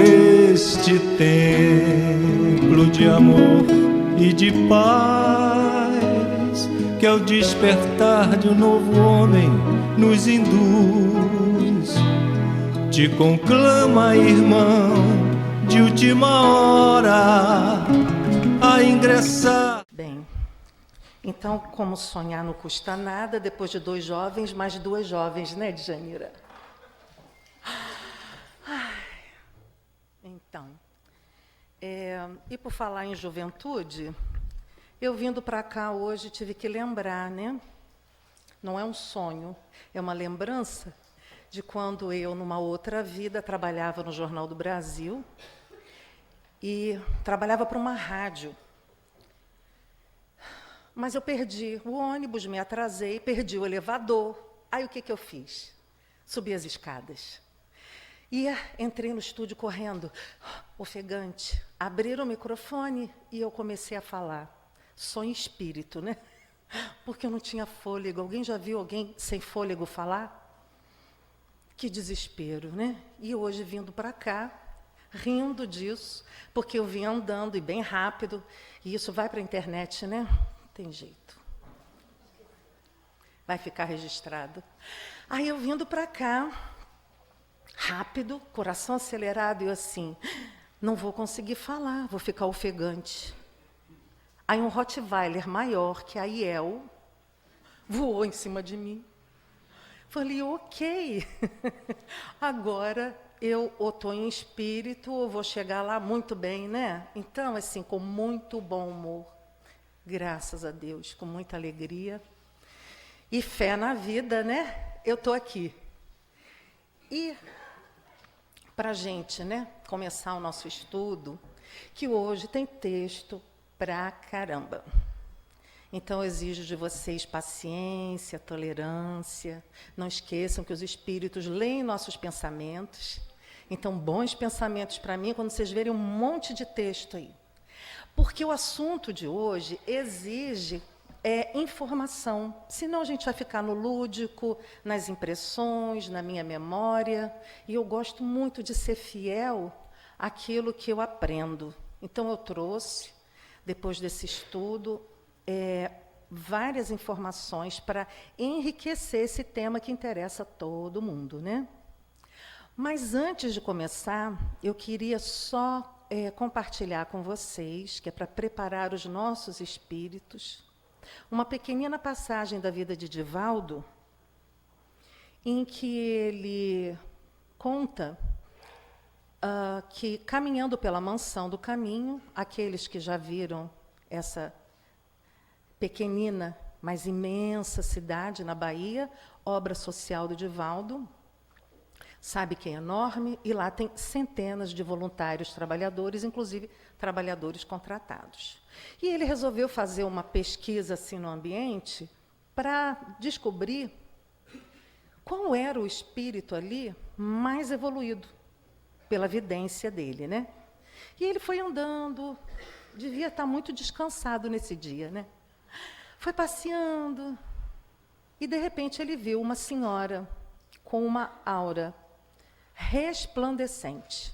Este templo de amor e de paz, que ao despertar de um novo homem nos induz, te conclama, irmão, de última hora a ingressar. Bem, então, como sonhar não custa nada, depois de 2 jovens, mais 2 jovens, né, Djanira? Então, e por falar em juventude, eu vindo para cá hoje tive que lembrar, né? Não é um sonho, é uma lembrança de quando eu, numa outra vida, trabalhava no Jornal do Brasil e trabalhava para uma rádio. Mas eu perdi o ônibus, me atrasei, perdi o elevador. Aí o que eu fiz? Subi as escadas. E entrei no estúdio correndo, ofegante. Abriram o microfone e eu comecei a falar. Só em espírito, né? Porque eu não tinha fôlego. Alguém já viu alguém sem fôlego falar? Que desespero, né? E hoje, vindo para cá, rindo disso, porque eu vim andando e bem rápido, e isso vai para a internet, né? Não tem jeito. Vai ficar registrado. Aí eu vindo para cá, rápido, coração acelerado, e eu assim, não vou conseguir falar, vou ficar ofegante. Aí um Rottweiler maior que a Iel voou em cima de mim. Falei, ok, agora eu ou estou em espírito ou vou chegar lá muito bem, né? Então, assim, com muito bom humor, graças a Deus, com muita alegria e fé na vida, né? Eu estou aqui. E para a gente, né, começar o nosso estudo, que hoje tem texto pra caramba. Então, eu exijo de vocês paciência, tolerância. Não esqueçam que os espíritos leem nossos pensamentos. Então, bons pensamentos para mim quando vocês verem um monte de texto aí. Porque o assunto de hoje exige informação. Senão a gente vai ficar no lúdico, nas impressões, na minha memória. E eu gosto muito de ser fiel àquilo que eu aprendo. Então, eu trouxe, depois desse estudo, várias informações para enriquecer esse tema que interessa a todo mundo, né? Mas antes de começar, eu queria só compartilhar com vocês, que é para preparar os nossos espíritos, uma pequenina passagem da vida de Divaldo, em que ele conta que, caminhando pela Mansão do Caminho, aqueles que já viram essa pequenina, mas imensa cidade na Bahia, obra social do Divaldo, sabe que é enorme, e lá tem centenas de voluntários trabalhadores, inclusive trabalhadores contratados. E ele resolveu fazer uma pesquisa assim no ambiente para descobrir qual era o espírito ali mais evoluído, pela vidência dele, né? E ele foi andando, devia estar muito descansado nesse dia, né? Foi passeando e, de repente, ele viu uma senhora com uma aura resplandecente.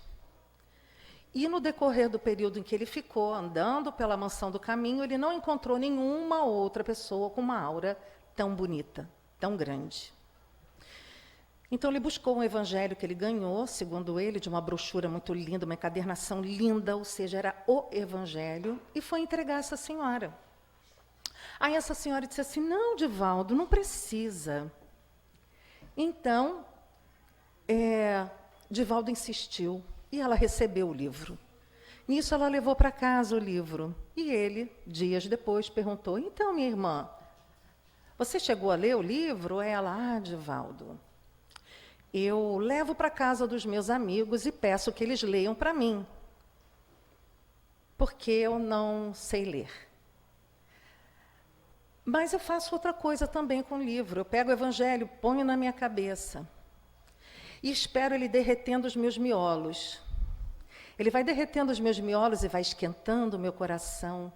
E, no decorrer do período em que ele ficou andando pela Mansão do Caminho, ele não encontrou nenhuma outra pessoa com uma aura tão bonita, tão grande. Então, ele buscou um evangelho que ele ganhou, segundo ele, de uma brochura muito linda, uma encadernação linda, ou seja, era o evangelho, e foi entregar a essa senhora. Aí essa senhora disse assim, não, Divaldo, não precisa. Então, Divaldo insistiu, e ela recebeu o livro. Nisso, ela levou para casa o livro. E ele, dias depois, perguntou, então, minha irmã, você chegou a ler o livro? Ela, Divaldo, eu levo para casa dos meus amigos e peço que eles leiam para mim, porque eu não sei ler. Mas eu faço outra coisa também com o livro. Eu pego o evangelho, ponho na minha cabeça e espero ele derretendo os meus miolos. Ele vai derretendo os meus miolos e vai esquentando o meu coração.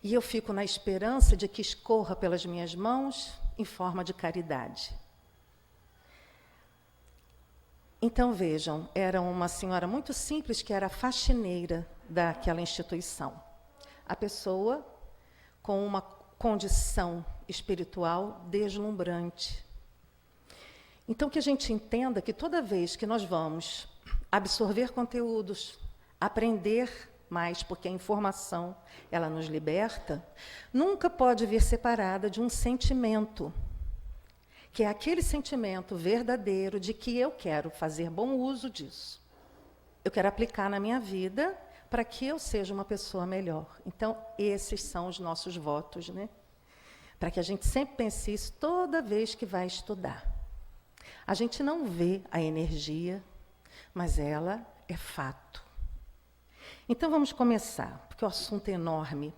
E eu fico na esperança de que escorra pelas minhas mãos em forma de caridade. Então, vejam, era uma senhora muito simples que era faxineira daquela instituição. A pessoa com uma condição espiritual deslumbrante. Então, que a gente entenda que toda vez que nós vamos absorver conteúdos, aprender mais, porque a informação, ela nos liberta, nunca pode vir separada de um sentimento, que é aquele sentimento verdadeiro de que eu quero fazer bom uso disso. Eu quero aplicar na minha vida para que eu seja uma pessoa melhor. Então, esses são os nossos votos, né? Para que a gente sempre pense isso toda vez que vai estudar. A gente não vê a energia, mas ela é fato. Então, vamos começar, porque o assunto é enorme.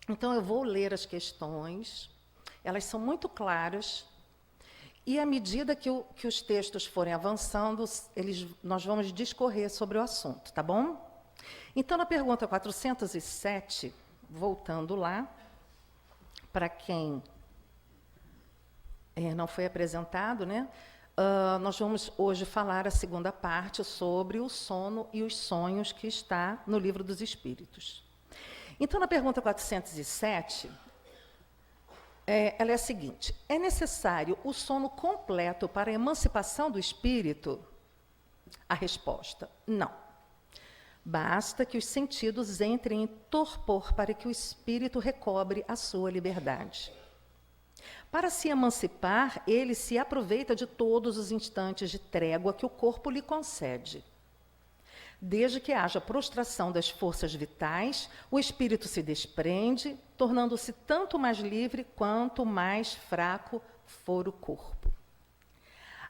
Então, eu vou ler as questões, elas são muito claras, e à medida que os textos forem avançando, nós vamos discorrer sobre o assunto, tá bom? Então, na pergunta 407, voltando lá, para quem não foi apresentado, né? Nós vamos hoje falar a segunda parte sobre o sono e os sonhos que está no Livro dos Espíritos. Então, na pergunta 407, ela é a seguinte: é necessário o sono completo para a emancipação do espírito? A resposta: não. Basta que os sentidos entrem em torpor para que o espírito recobre a sua liberdade. Para se emancipar, ele se aproveita de todos os instantes de trégua que o corpo lhe concede. Desde que haja prostração das forças vitais, o espírito se desprende, tornando-se tanto mais livre quanto mais fraco for o corpo.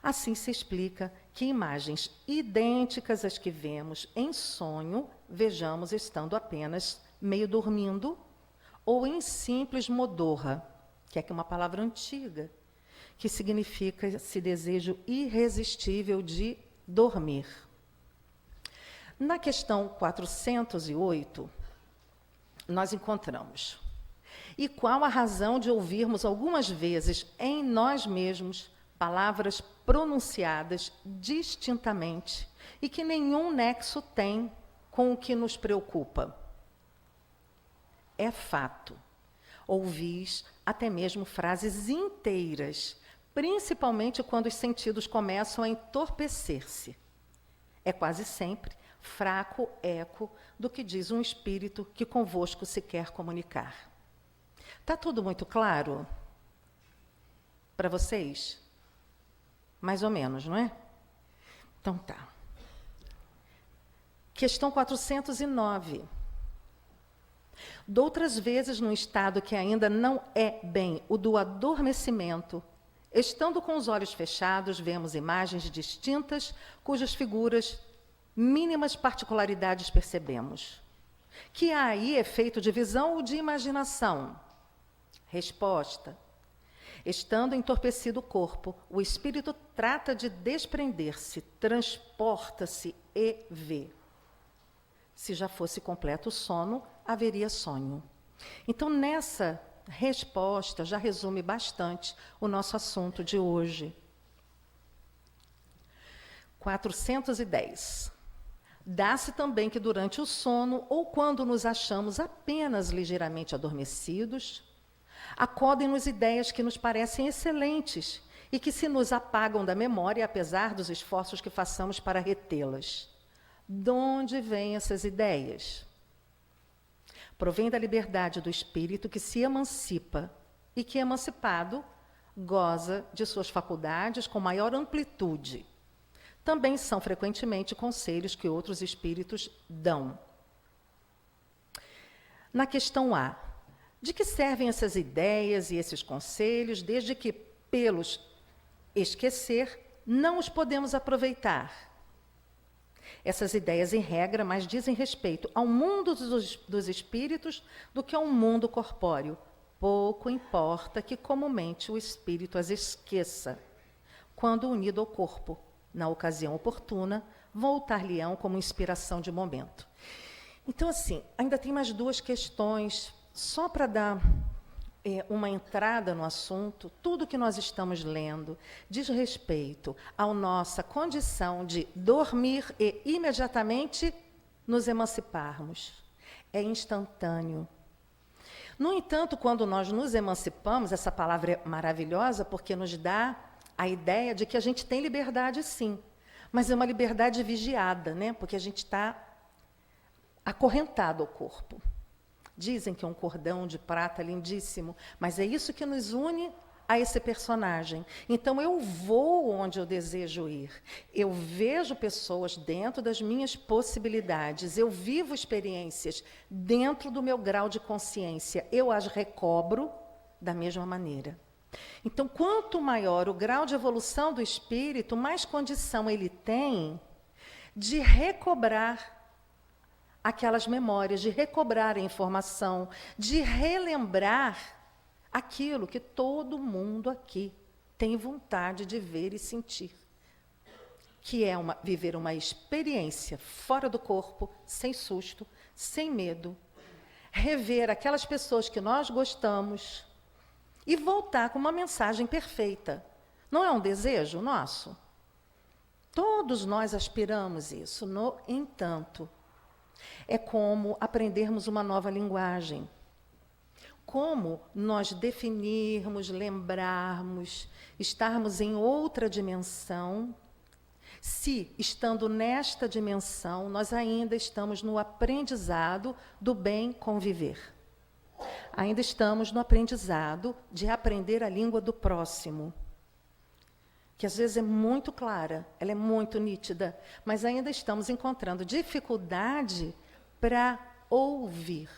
Assim se explica que imagens idênticas às que vemos em sonho, vejamos estando apenas meio dormindo ou em simples modorra, que é uma palavra antiga, que significa esse desejo irresistível de dormir. Na questão 408, nós encontramos: e qual a razão de ouvirmos algumas vezes em nós mesmos palavras pronunciadas distintamente e que nenhum nexo tem com o que nos preocupa? É fato. Ouvis até mesmo frases inteiras, principalmente quando os sentidos começam a entorpecer-se. É quase sempre fraco eco do que diz um espírito que convosco se quer comunicar. Está tudo muito claro para vocês? Mais ou menos, não é? Então tá. Questão 409. Doutras vezes, num estado que ainda não é bem o do adormecimento, estando com os olhos fechados, vemos imagens distintas, cujas figuras, mínimas particularidades percebemos. Que há aí efeito de visão ou de imaginação? Resposta: estando entorpecido o corpo, o espírito trata de desprender-se, transporta-se e vê. Se já fosse completo o sono, haveria sonho. Então, nessa resposta, já resume bastante o nosso assunto de hoje. 410. Dá-se também que durante o sono, ou quando nos achamos apenas ligeiramente adormecidos, acodem-nos ideias que nos parecem excelentes e que se nos apagam da memória, apesar dos esforços que façamos para retê-las. De onde vêm essas ideias? Provém da liberdade do espírito que se emancipa e que, emancipado, goza de suas faculdades com maior amplitude. Também são frequentemente conselhos que outros espíritos dão. Na questão A, de que servem essas ideias e esses conselhos, desde que, pelos esquecer, não os podemos aproveitar? Essas ideias, em regra, mais dizem respeito ao mundo dos espíritos do que ao mundo corpóreo. Pouco importa que comumente o espírito as esqueça, quando unido ao corpo, na ocasião oportuna, voltar-lhe-ão como inspiração de momento. Então, assim, ainda tem mais duas questões Só para dar uma entrada no assunto, tudo que nós estamos lendo diz respeito à nossa condição de dormir e imediatamente nos emanciparmos. É instantâneo. No entanto, quando nós nos emancipamos, essa palavra é maravilhosa porque nos dá a ideia de que a gente tem liberdade, sim, mas é uma liberdade vigiada, né? Porque a gente está acorrentado ao corpo. Dizem que é um cordão de prata lindíssimo, mas é isso que nos une a esse personagem. Então, eu vou onde eu desejo ir. Eu vejo pessoas dentro das minhas possibilidades. Eu vivo experiências dentro do meu grau de consciência. Eu as recobro da mesma maneira. Então, quanto maior o grau de evolução do espírito, mais condição ele tem de recobrar aquelas memórias, de recobrar a informação, de relembrar aquilo que todo mundo aqui tem vontade de ver e sentir, que é viver uma experiência fora do corpo, sem susto, sem medo, rever aquelas pessoas que nós gostamos e voltar com uma mensagem perfeita. Não é um desejo nosso? Todos nós aspiramos isso. No entanto, é como aprendermos uma nova linguagem. Como nós definirmos, lembrarmos, estarmos em outra dimensão, se, estando nesta dimensão, nós ainda estamos no aprendizado do bem conviver. Ainda estamos no aprendizado de aprender a língua do próximo, que às vezes é muito clara, ela é muito nítida, mas ainda estamos encontrando dificuldade para ouvir.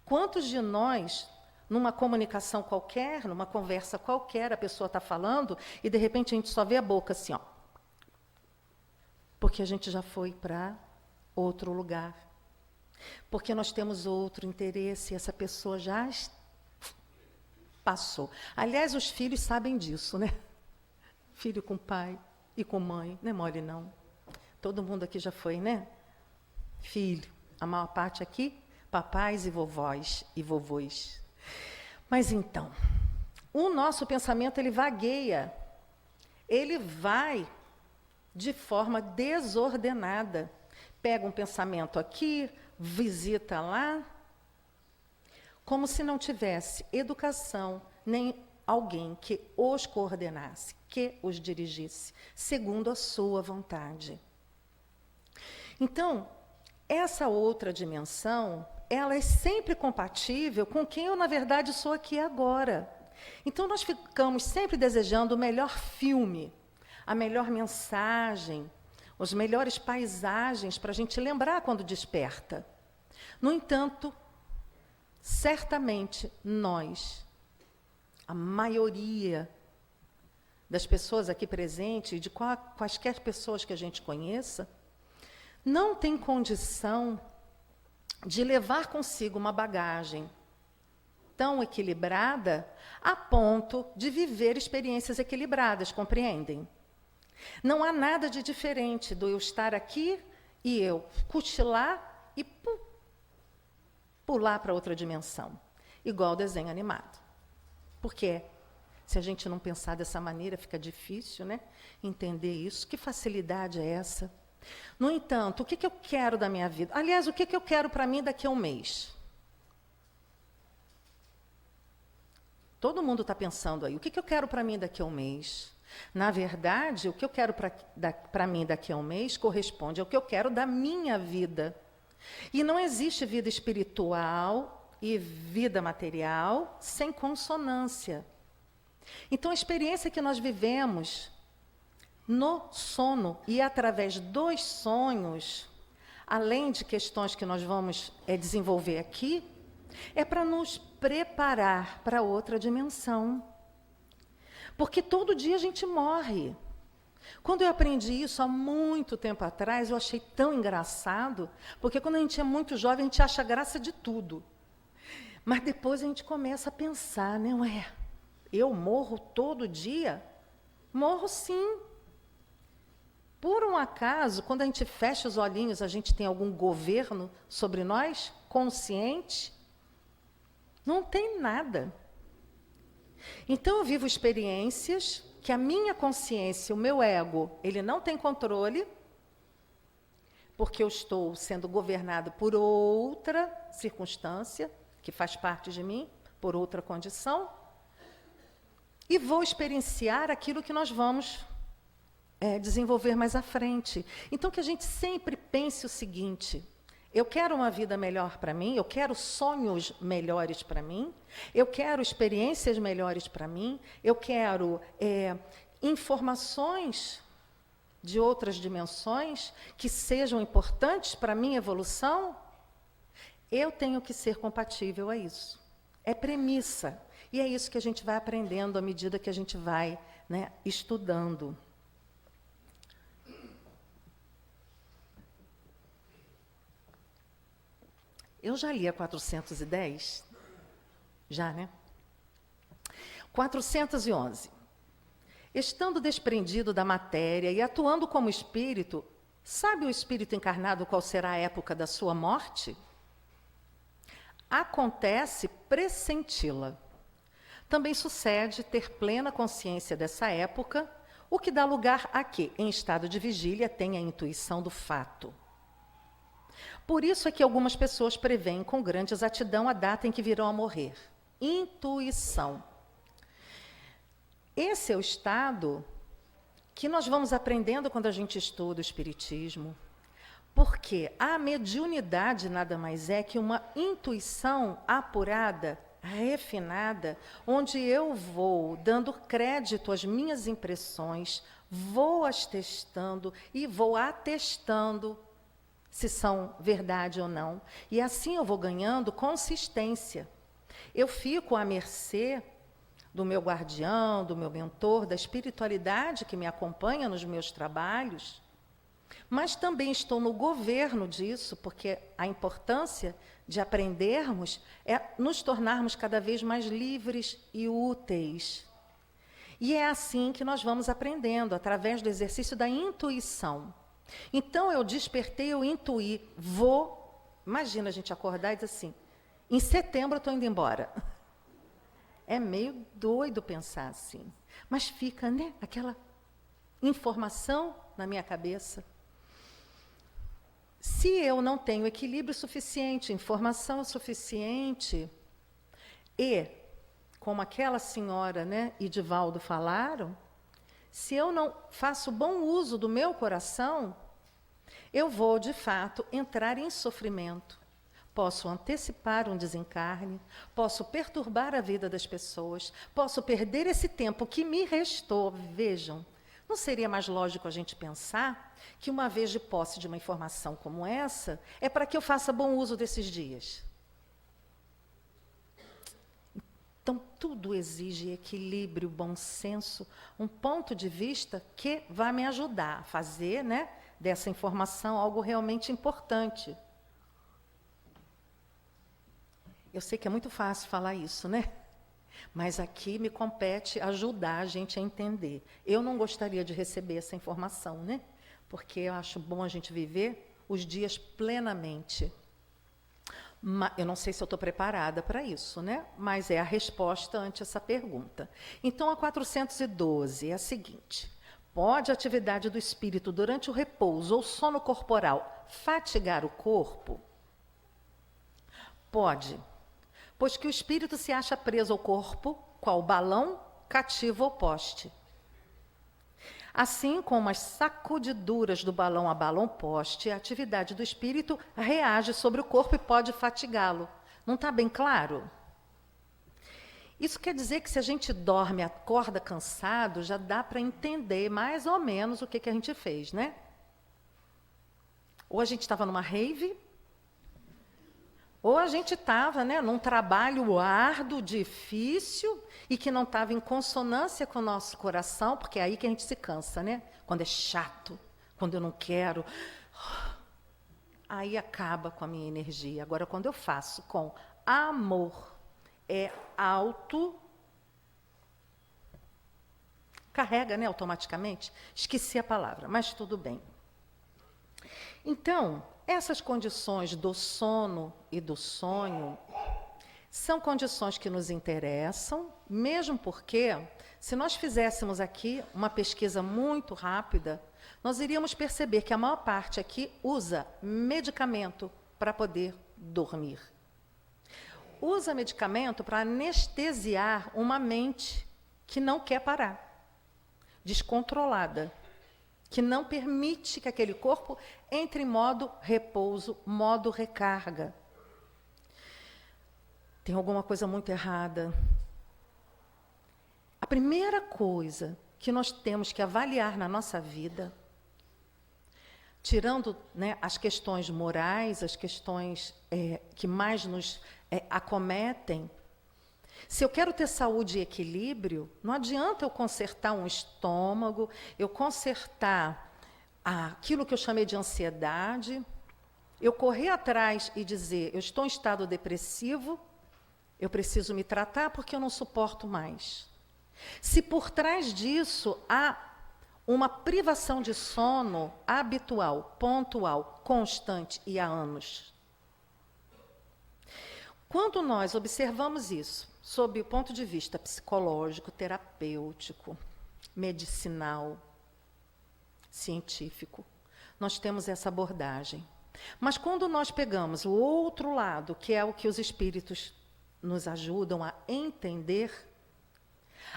Quantos de nós, numa comunicação qualquer, numa conversa qualquer, a pessoa está falando e, de repente, a gente só vê a boca assim, ó, porque a gente já foi para outro lugar, porque nós temos outro interesse e essa pessoa já passou. Aliás, os filhos sabem disso, né? Filho com pai e com mãe, não é mole, não. Todo mundo aqui já foi, né? Filho, a maior parte aqui, papais e vovós e vovôs. Mas então, o nosso pensamento, ele vagueia. Ele vai de forma desordenada. Pega um pensamento aqui, visita lá, como se não tivesse educação, nem alguém que os coordenasse, que os dirigisse, segundo a sua vontade. Então, essa outra dimensão, ela é sempre compatível com quem eu, na verdade, sou aqui agora. Então, nós ficamos sempre desejando o melhor filme, a melhor mensagem, as melhores paisagens para a gente lembrar quando desperta. No entanto, certamente nós, a maioria das pessoas aqui presentes, e de quaisquer pessoas que a gente conheça, não tem condição de levar consigo uma bagagem tão equilibrada a ponto de viver experiências equilibradas, compreendem? Não há nada de diferente do eu estar aqui e eu cochilar e pular para outra dimensão, igual o desenho animado. Por quê? Se a gente não pensar dessa maneira, fica difícil, né? Entender isso. Que facilidade é essa? No entanto, o que eu quero da minha vida? Aliás, o que eu quero para mim daqui a um mês? Todo mundo está pensando aí, o que eu quero para mim daqui a um mês? Na verdade, o que eu quero para mim daqui a um mês corresponde ao que eu quero da minha vida. E não existe vida espiritual e vida material sem consonância. Então, a experiência que nós vivemos no sono e através dos sonhos, além de questões que nós vamos desenvolver aqui, é para nos preparar para outra dimensão. Porque todo dia a gente morre. Quando eu aprendi isso há muito tempo atrás, eu achei tão engraçado, porque quando a gente é muito jovem, a gente acha graça de tudo. Mas depois a gente começa a pensar, né? Ué, eu morro todo dia? Morro sim. Por um acaso, quando a gente fecha os olhinhos, a gente tem algum governo sobre nós, consciente? Não tem nada. Então, eu vivo experiências que a minha consciência, o meu ego, ele não tem controle, porque eu estou sendo governado por outra circunstância, que faz parte de mim, por outra condição, e vou experienciar aquilo que nós vamos desenvolver mais à frente. Então, que a gente sempre pense o seguinte: eu quero uma vida melhor para mim, eu quero sonhos melhores para mim, eu quero experiências melhores para mim, eu quero informações de outras dimensões que sejam importantes para a minha evolução. Eu tenho que ser compatível a isso. É premissa. E é isso que a gente vai aprendendo à medida que a gente vai, né, estudando. Eu já li a 410? Já, né? 411. Estando desprendido da matéria e atuando como espírito, sabe o espírito encarnado qual será a época da sua morte? Acontece pressenti-la. Também sucede ter plena consciência dessa época, o que dá lugar a que, em estado de vigília, tenha a intuição do fato. Por isso é que algumas pessoas preveem com grande exatidão a data em que virão a morrer. Intuição. Esse é o estado que nós vamos aprendendo quando a gente estuda o Espiritismo. Porque a mediunidade nada mais é que uma intuição apurada, refinada, onde eu vou dando crédito às minhas impressões, vou as testando e vou atestando se são verdade ou não. E assim eu vou ganhando consistência. Eu fico à mercê do meu guardião, do meu mentor, da espiritualidade que me acompanha nos meus trabalhos, mas também estou no governo disso, porque a importância de aprendermos é nos tornarmos cada vez mais livres e úteis. E é assim que nós vamos aprendendo, através do exercício da intuição. Então, eu despertei, eu intuí, imagina a gente acordar e dizer assim, em setembro eu estou indo embora. É meio doido pensar assim, mas fica, né, aquela informação na minha cabeça. Se eu não tenho equilíbrio suficiente, informação suficiente, e, como aquela senhora, né, e Divaldo falaram, se eu não faço bom uso do meu coração, eu vou, de fato, entrar em sofrimento. Posso antecipar um desencarne, posso perturbar a vida das pessoas, posso perder esse tempo que me restou. Vejam, não seria mais lógico a gente pensar que uma vez de posse de uma informação como essa, é para que eu faça bom uso desses dias? Então, tudo exige equilíbrio, bom senso, um ponto de vista que vai me ajudar a fazer, né, dessa informação algo realmente importante. Eu sei que é muito fácil falar isso, né? Mas aqui me compete ajudar a gente a entender. Eu não gostaria de receber essa informação, né? Porque eu acho bom a gente viver os dias plenamente. Eu não sei se eu estou preparada para isso, né? Mas é a resposta ante essa pergunta. Então, a 412 é a seguinte: pode a atividade do espírito durante o repouso ou sono corporal fatigar o corpo? Pode, pois que o espírito se acha preso ao corpo, qual balão cativo ao poste. Assim como as sacudiduras do balão a balão poste, a atividade do espírito reage sobre o corpo e pode fatigá-lo. Não está bem claro? Isso quer dizer que se a gente dorme, acorda cansado, já dá para entender mais ou menos o que a gente fez, né? Ou a gente estava numa rave, ou a gente estava, né, num trabalho árduo, difícil, e que não estava em consonância com o nosso coração, porque é aí que a gente se cansa, né? Quando é chato, quando eu não quero. Aí acaba com a minha energia. Agora, quando eu faço com amor, é alto, carrega, né, automaticamente. Esqueci a palavra, mas tudo bem. Então, essas condições do sono e do sonho São condições que nos interessam, mesmo porque, se nós fizéssemos aqui uma pesquisa muito rápida, nós iríamos perceber que a maior parte aqui usa medicamento para poder dormir. Usa medicamento para anestesiar uma mente que não quer parar, descontrolada, que não permite que aquele corpo entre em modo repouso, modo recarga. Tem alguma coisa muito errada. A primeira coisa que nós temos que avaliar na nossa vida, tirando, né, as questões morais, as questões que mais nos acometem, se eu quero ter saúde e equilíbrio, não adianta eu consertar um estômago, eu consertar aquilo que eu chamei de ansiedade, eu correr atrás e dizer, eu estou em estado depressivo, eu preciso me tratar porque eu não suporto mais. Se por trás disso há uma privação de sono habitual, pontual, constante e há anos. Quando nós observamos isso, sob o ponto de vista psicológico, terapêutico, medicinal, científico, nós temos essa abordagem. Mas quando nós pegamos o outro lado, que é o que os espíritos nos ajudam a entender,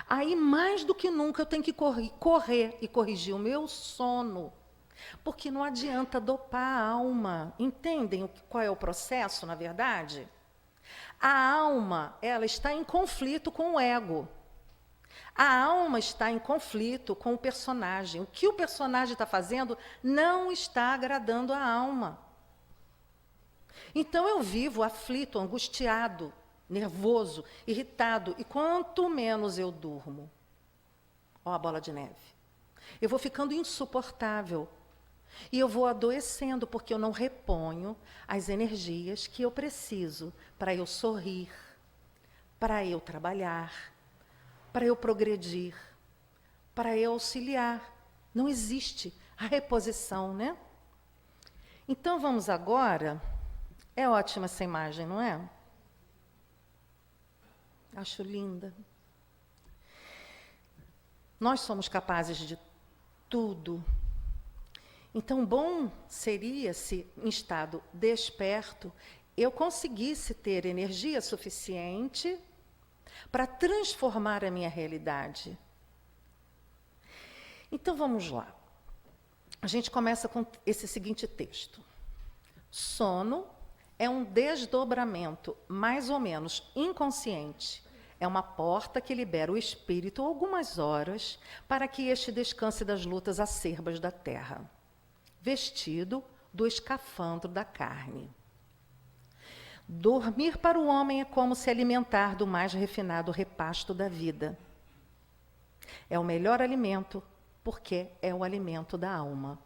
aí mais do que nunca eu tenho que correr e corrigir o meu sono, porque não adianta dopar a alma. Entendem qual é o processo, na verdade? A alma, ela está em conflito com o ego. A alma está em conflito com o personagem. O que o personagem está fazendo não está agradando a alma. Então eu vivo aflito, angustiado, nervoso, irritado, e quanto menos eu durmo, ó a bola de neve, eu vou ficando insuportável, e eu vou adoecendo, porque eu não reponho as energias que eu preciso para eu sorrir, para eu trabalhar, para eu progredir, para eu auxiliar. Não existe a reposição, né? Então vamos agora, é ótima essa imagem, não é? Acho linda. Nós somos capazes de tudo. Então, bom seria se, em estado desperto, eu conseguisse ter energia suficiente para transformar a minha realidade. Então, vamos lá. A gente começa com esse seguinte texto. Sono é um desdobramento, mais ou menos inconsciente. É uma porta que libera o espírito algumas horas para que este descanse das lutas acerbas da terra, vestido do escafandro da carne. Dormir para o homem é como se alimentar do mais refinado repasto da vida. É o melhor alimento, porque é o alimento da alma.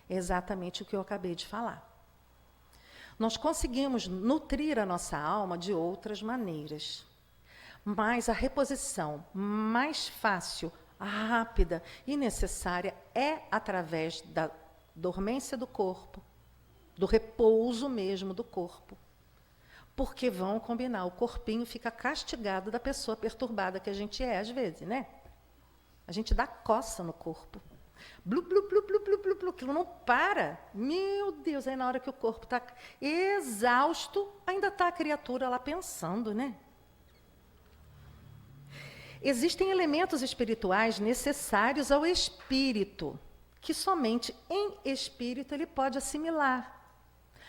É exatamente o que eu acabei de falar. Nós conseguimos nutrir a nossa alma de outras maneiras. Mas a reposição mais fácil, rápida e necessária é através da dormência do corpo, do repouso mesmo do corpo. Porque vão combinar, o corpinho fica castigado da pessoa perturbada que a gente é, às vezes, né? A gente dá coça no corpo. Blu, blu, blu, blu, blu, blu, blu, aquilo não para. Meu Deus, aí na hora que o corpo está exausto, ainda está a criatura lá pensando, né? Existem elementos espirituais necessários ao espírito, que somente em espírito ele pode assimilar.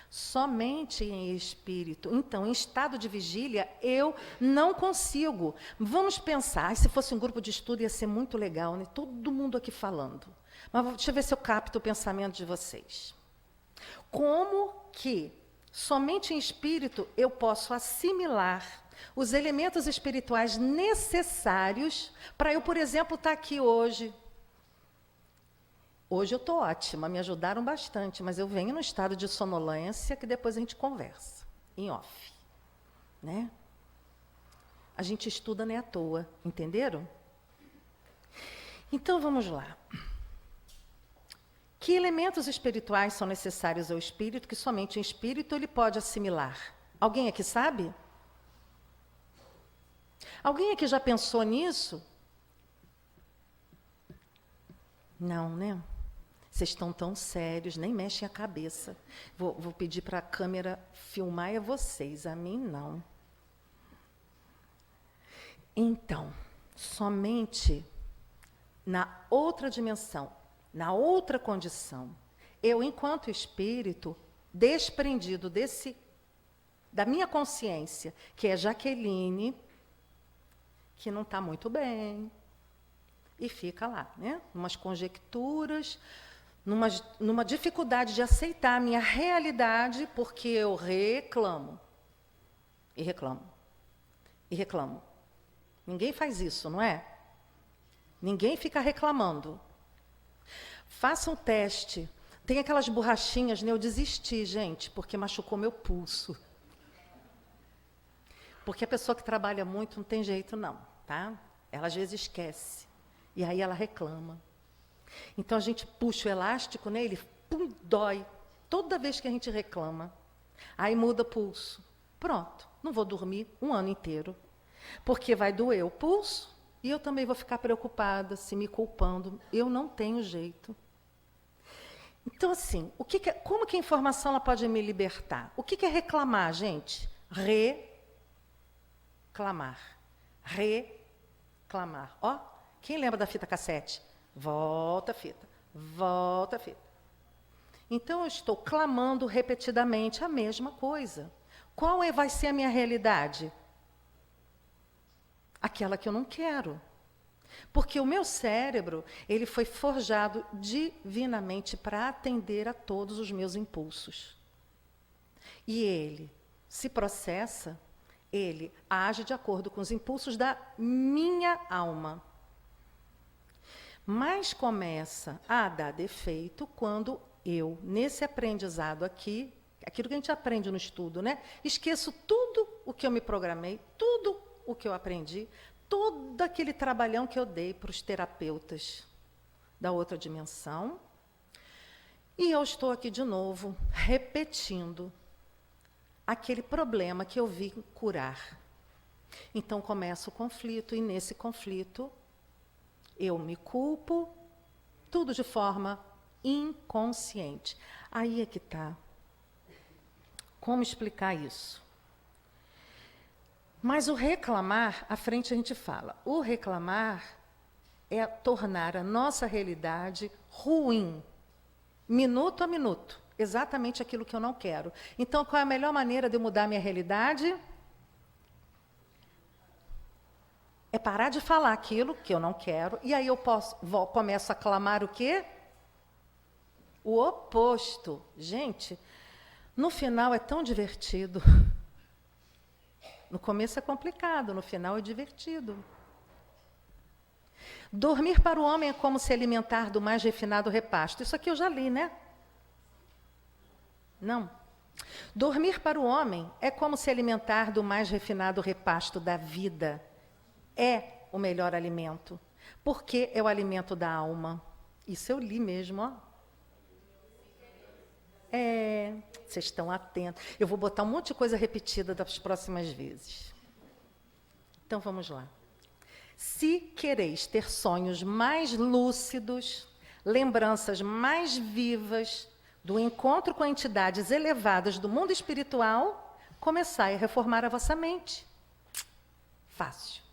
Somente em espírito. Então, em estado de vigília, eu não consigo. Vamos pensar, se fosse um grupo de estudo ia ser muito legal, né? Todo mundo aqui falando. Mas deixa eu ver se eu capto o pensamento de vocês. Como que somente em espírito eu posso assimilar os elementos espirituais necessários para eu, por exemplo, estar aqui hoje? Hoje eu estou ótima, me ajudaram bastante, mas eu venho no estado de sonolência que depois a gente conversa, em off. Né? A gente estuda nem à toa, entenderam? Então vamos lá. Que elementos espirituais são necessários ao espírito que somente o espírito ele pode assimilar? Alguém aqui sabe? Alguém aqui já pensou nisso? Não, né? Vocês estão tão sérios, nem mexem a cabeça. Vou pedir para a câmera filmar vocês, a mim não. Então, somente na outra dimensão, na outra condição, eu, enquanto espírito, desprendido da minha consciência, que é Jaqueline, que não está muito bem, e fica lá, né? Umas conjecturas, numa dificuldade de aceitar a minha realidade, porque eu reclamo. E reclamo. E reclamo. Ninguém faz isso, não é? Ninguém fica reclamando. Faça um teste. Tem aquelas borrachinhas, né? Eu desisti, gente, porque machucou meu pulso. Porque a pessoa que trabalha muito não tem jeito, não, tá? Ela às vezes esquece. E aí ela reclama. Então a gente puxa o elástico, né? Ele pum, dói. Toda vez que a gente reclama. Aí muda o pulso. Pronto, não vou dormir um ano inteiro. Porque vai doer o pulso e eu também vou ficar preocupada, se me culpando. Eu não tenho jeito. Então, assim, como que a informação ela pode me libertar? O que é reclamar, gente? Reclamar. Reclamar. Ó, quem lembra da fita cassete? Volta a fita. Volta a fita. Então, eu estou clamando repetidamente a mesma coisa. Qual vai ser a minha realidade? Aquela que eu não quero. Porque o meu cérebro, ele foi forjado divinamente para atender a todos os meus impulsos. E ele se processa, ele age de acordo com os impulsos da minha alma. Mas começa a dar defeito quando eu, nesse aprendizado aqui, aquilo que a gente aprende no estudo, né? Esqueço tudo o que eu me programei, tudo o que eu aprendi, todo aquele trabalhão que eu dei para os terapeutas da outra dimensão. E eu estou aqui de novo, repetindo aquele problema que eu vim curar. Então começa o conflito, e nesse conflito eu me culpo, tudo de forma inconsciente. Aí é que está. Como explicar isso? Mas o reclamar, à frente a gente fala, o reclamar é tornar a nossa realidade ruim, minuto a minuto, exatamente aquilo que eu não quero. Então, qual é a melhor maneira de eu mudar a minha realidade? É parar de falar aquilo que eu não quero, e aí eu começo a clamar o quê? O oposto. Gente, no final é tão divertido. No começo é complicado, no final é divertido. Dormir para o homem é como se alimentar do mais refinado repasto. Isso aqui eu já li, né? Não. Dormir para o homem é como se alimentar do mais refinado repasto da vida. É o melhor alimento, porque é o alimento da alma. Isso eu li mesmo, ó. Vocês estão atentos. Eu vou botar um monte de coisa repetida das próximas vezes. Então, vamos lá. Se quereis ter sonhos mais lúcidos, lembranças mais vivas do encontro com entidades elevadas do mundo espiritual, começai a reformar a vossa mente. Fácil.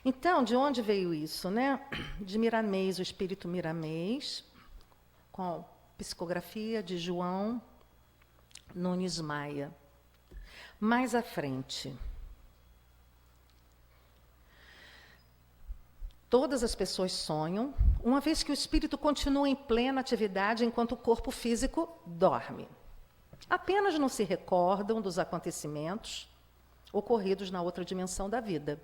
Então, de onde veio isso, né? De Miramês, o espírito Miramês, com psicografia de João Nunes Maia. Mais à frente. Todas as pessoas sonham, uma vez que o espírito continua em plena atividade enquanto o corpo físico dorme. Apenas não se recordam dos acontecimentos ocorridos na outra dimensão da vida.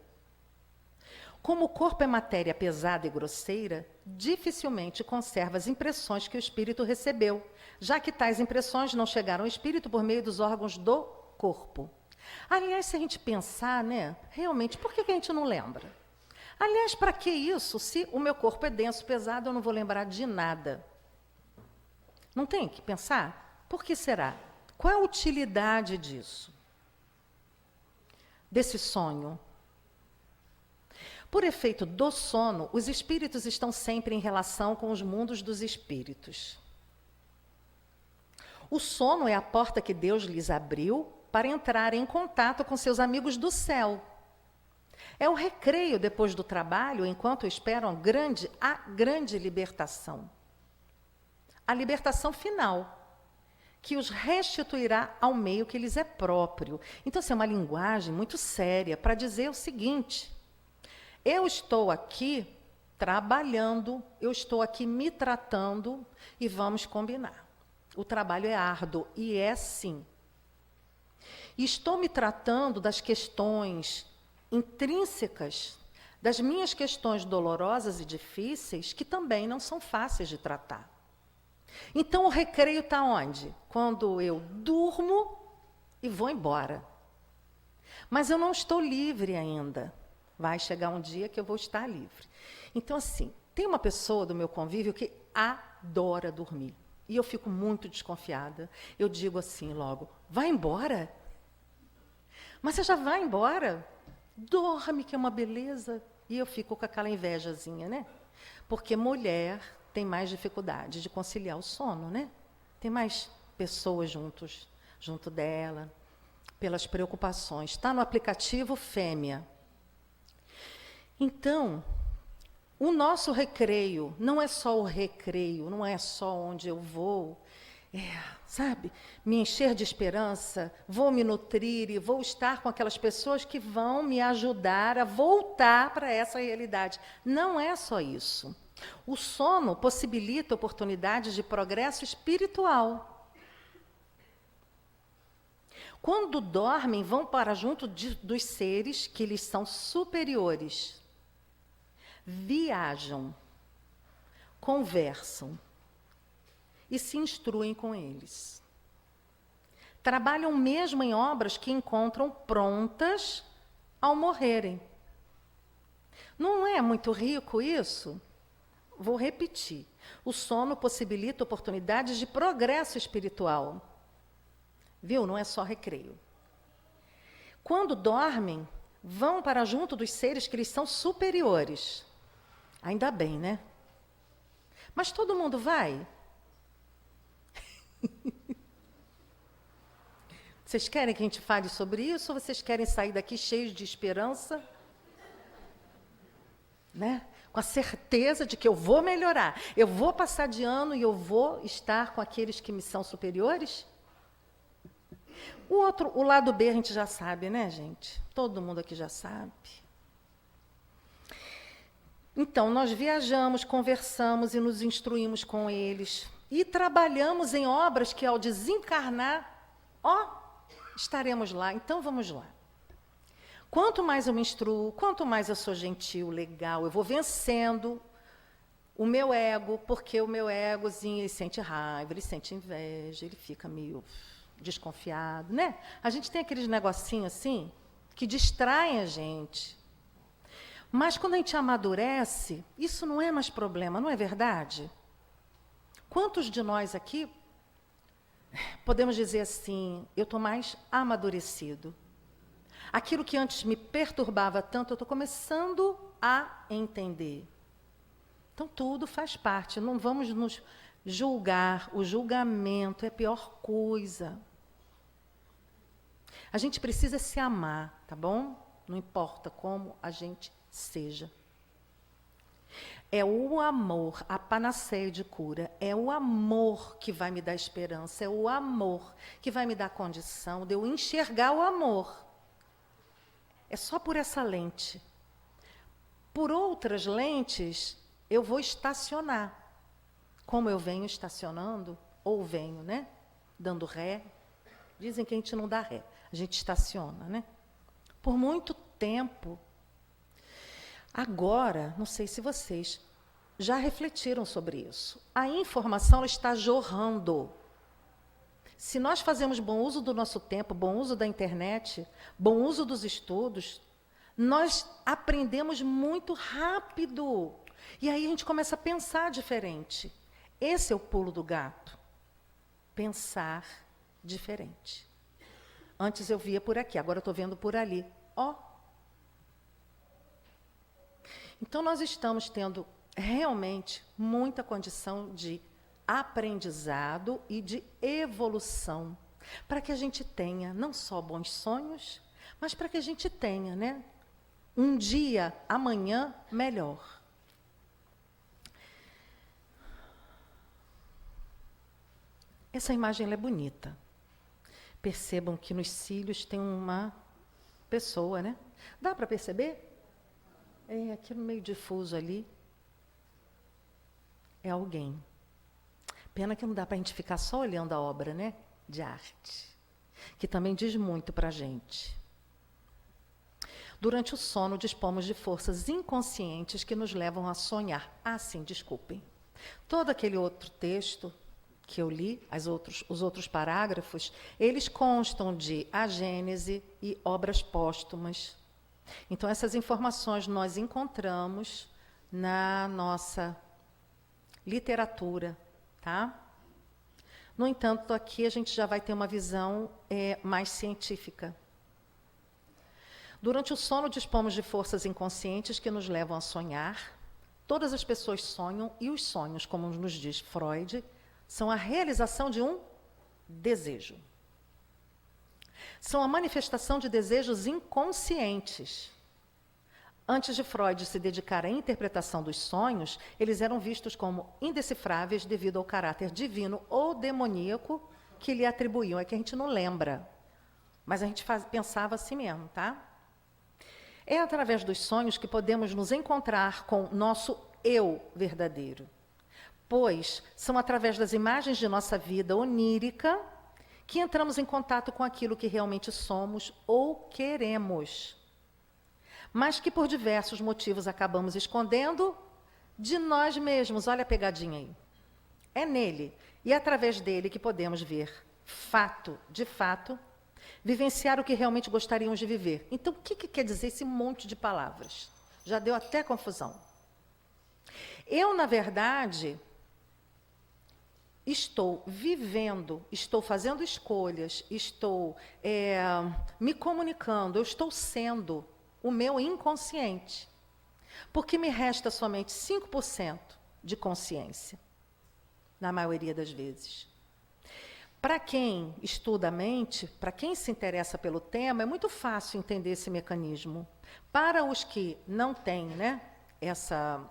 Como o corpo é matéria pesada e grosseira, dificilmente conserva as impressões que o espírito recebeu, já que tais impressões não chegaram ao espírito por meio dos órgãos do corpo. Aliás, se a gente pensar, né, realmente, por que a gente não lembra? Aliás, para que isso? Se o meu corpo é denso, pesado, eu não vou lembrar de nada. Não tem que pensar? Por que será? Qual é a utilidade disso? desse sonho? Por efeito do sono, os espíritos estão sempre em relação com os mundos dos espíritos. O sono é a porta que Deus lhes abriu para entrar em contato com seus amigos do céu. É o recreio depois do trabalho, enquanto esperam a grande libertação. A libertação final, que os restituirá ao meio que lhes é próprio. Então, essa é uma linguagem muito séria para dizer o seguinte: eu estou aqui trabalhando, eu estou aqui me tratando e vamos combinar. O trabalho é árduo, e é sim. Estou me tratando das questões intrínsecas, das minhas questões dolorosas e difíceis, que também não são fáceis de tratar. Então, o recreio está onde? Quando eu durmo e vou embora. Mas eu não estou livre ainda. Vai chegar um dia que eu vou estar livre. Então, assim, tem uma pessoa do meu convívio que adora dormir. E eu fico muito desconfiada. Eu digo assim logo: vai embora? Mas você já vai embora? Dorme, que é uma beleza. E eu fico com aquela invejazinha, né? Porque mulher tem mais dificuldade de conciliar o sono, né? Tem mais pessoas junto dela, pelas preocupações. Está no aplicativo Fêmea. Então, o nosso recreio não é só o recreio, não é só onde eu vou, sabe, me encher de esperança, vou me nutrir e vou estar com aquelas pessoas que vão me ajudar a voltar para essa realidade. Não é só isso. O sono possibilita oportunidades de progresso espiritual. Quando dormem, vão para junto dos seres que lhes são superiores. Viajam, conversam e se instruem com eles. Trabalham mesmo em obras que encontram prontas ao morrerem. Não é muito rico isso? Vou repetir. O sono possibilita oportunidades de progresso espiritual. Viu? Não é só recreio. Quando dormem, vão para junto dos seres que lhes são superiores. Ainda bem, né? Mas todo mundo vai? Vocês querem que a gente fale sobre isso ou vocês querem sair daqui cheios de esperança? Né? Com a certeza de que eu vou melhorar, eu vou passar de ano e eu vou estar com aqueles que me são superiores? O lado B a gente já sabe, né, gente? Todo mundo aqui já sabe. Então, nós viajamos, conversamos e nos instruímos com eles. E trabalhamos em obras que, ao desencarnar, estaremos lá. Então, vamos lá. Quanto mais eu me instruo, quanto mais eu sou gentil, legal, eu vou vencendo o meu ego, porque o meu egozinho, ele sente raiva, ele sente inveja, ele fica meio desconfiado, né? A gente tem aqueles negocinhos assim, que distraem a gente. Mas quando a gente amadurece, isso não é mais problema, não é verdade? Quantos de nós aqui podemos dizer assim, eu estou mais amadurecido? Aquilo que antes me perturbava tanto, eu estou começando a entender. Então, tudo faz parte, não vamos nos julgar, o julgamento é a pior coisa. A gente precisa se amar, tá bom? Não importa como a gente seja. É o amor, a panaceia de cura. É o amor que vai me dar esperança. É o amor que vai me dar condição de eu enxergar o amor. É só por essa lente. Por outras lentes, eu vou estacionar. Como eu venho estacionando, ou venho, né? Dando ré. Dizem que a gente não dá ré, a gente estaciona, né? Por muito tempo. Agora, não sei se vocês já refletiram sobre isso. A informação ela está jorrando. Se nós fazemos bom uso do nosso tempo, bom uso da internet, bom uso dos estudos, nós aprendemos muito rápido. E aí a gente começa a pensar diferente. Esse é o pulo do gato. Pensar diferente. Antes eu via por aqui, agora eu estou vendo por ali. ó. Então, nós estamos tendo realmente muita condição de aprendizado e de evolução, para que a gente tenha não só bons sonhos, mas para que a gente tenha, né, um dia, amanhã, melhor. Essa imagem ela é bonita. Percebam que nos cílios tem uma pessoa, né? Dá para perceber? É, aqui no meio difuso ali, é alguém. Pena que não dá para a gente ficar só olhando a obra, né, de arte, que também diz muito para a gente. Durante o sono, dispomos de forças inconscientes que nos levam a sonhar. Ah, sim, desculpem. Todo aquele outro texto que eu li, os outros parágrafos, eles constam de a Gênese e obras póstumas. Então, essas informações nós encontramos na nossa literatura, tá? No entanto, aqui a gente já vai ter uma visão mais científica. Durante o sono, dispomos de forças inconscientes que nos levam a sonhar. Todas as pessoas sonham, e os sonhos, como nos diz Freud, são a realização de um desejo. São a manifestação de desejos inconscientes. Antes de Freud se dedicar à interpretação dos sonhos, eles eram vistos como indecifráveis devido ao caráter divino ou demoníaco que lhe atribuíam. É que a gente não lembra, mas a gente pensava assim mesmo, tá? É através dos sonhos que podemos nos encontrar com nosso eu verdadeiro, pois são através das imagens de nossa vida onírica que entramos em contato com aquilo que realmente somos ou queremos, mas que por diversos motivos acabamos escondendo de nós mesmos. Olha a pegadinha aí. É nele e através dele que podemos ver fato de fato, vivenciar o que realmente gostaríamos de viver. Então, o que quer dizer esse monte de palavras? Já deu até confusão. Eu, na verdade, estou vivendo, estou fazendo escolhas, estou me comunicando, eu estou sendo o meu inconsciente, porque me resta somente 5% de consciência, na maioria das vezes. Para quem estuda a mente, para quem se interessa pelo tema, é muito fácil entender esse mecanismo. Para os que não têm, né, essa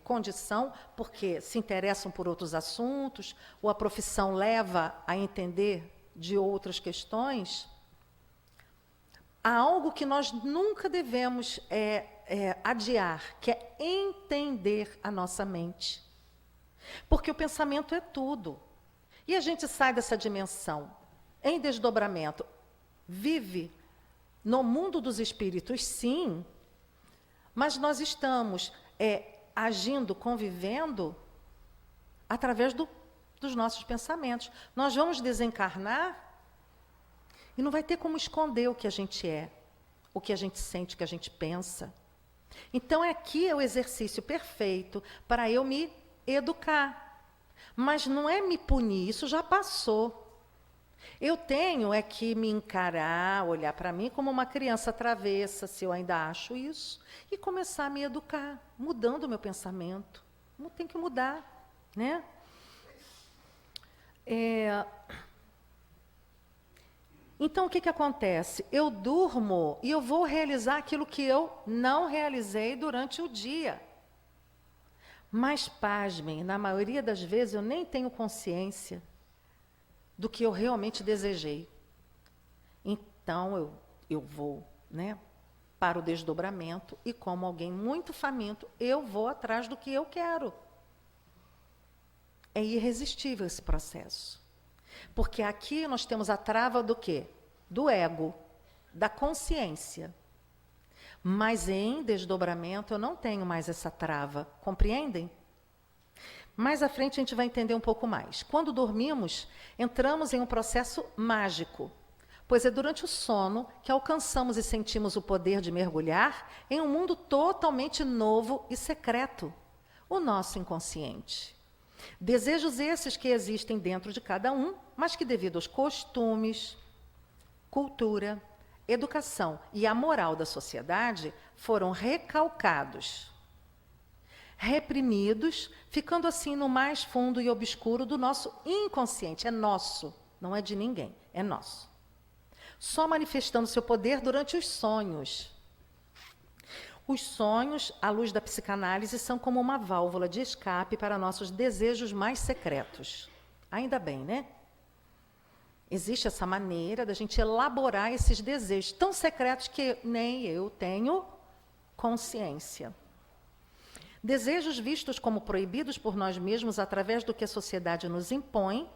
condição, porque se interessam por outros assuntos, ou a profissão leva a entender de outras questões, há algo que nós nunca devemos adiar, que é entender a nossa mente. Porque o pensamento é tudo. E a gente sai dessa dimensão em desdobramento. Vive no mundo dos espíritos, sim, mas nós estamos agindo, convivendo através dos nossos pensamentos. Nós vamos desencarnar e não vai ter como esconder o que a gente é, o que a gente sente, o que a gente pensa. Então, aqui é o exercício perfeito para eu me educar. Mas não é me punir, isso já passou. Eu tenho que me encarar, olhar para mim como uma criança travessa, se eu ainda acho isso, e começar a me educar, mudando o meu pensamento. Tem que mudar, né? Então, o que acontece? Eu durmo e eu vou realizar aquilo que eu não realizei durante o dia. Mas, pasmem, na maioria das vezes eu nem tenho consciência do que eu realmente desejei. Então, eu vou, né, para o desdobramento e, como alguém muito faminto, eu vou atrás do que eu quero. É irresistível esse processo. Porque aqui nós temos a trava do quê? Do ego, da consciência. Mas em desdobramento eu não tenho mais essa trava, compreendem? Mais à frente a gente vai entender um pouco mais. Quando dormimos, entramos em um processo mágico, pois é durante o sono que alcançamos e sentimos o poder de mergulhar em um mundo totalmente novo e secreto, o nosso inconsciente. Desejos esses que existem dentro de cada um, mas que devido aos costumes, cultura, educação e a moral da sociedade foram recalcados, reprimidos, ficando assim no mais fundo e obscuro do nosso inconsciente. É nosso, não é de ninguém, é nosso. Só manifestando seu poder durante os sonhos. Os sonhos, à luz da psicanálise, são como uma válvula de escape para nossos desejos mais secretos. Ainda bem, né? Existe essa maneira da gente elaborar esses desejos tão secretos que nem eu tenho consciência. Desejos vistos como proibidos por nós mesmos através do que a sociedade nos impõe,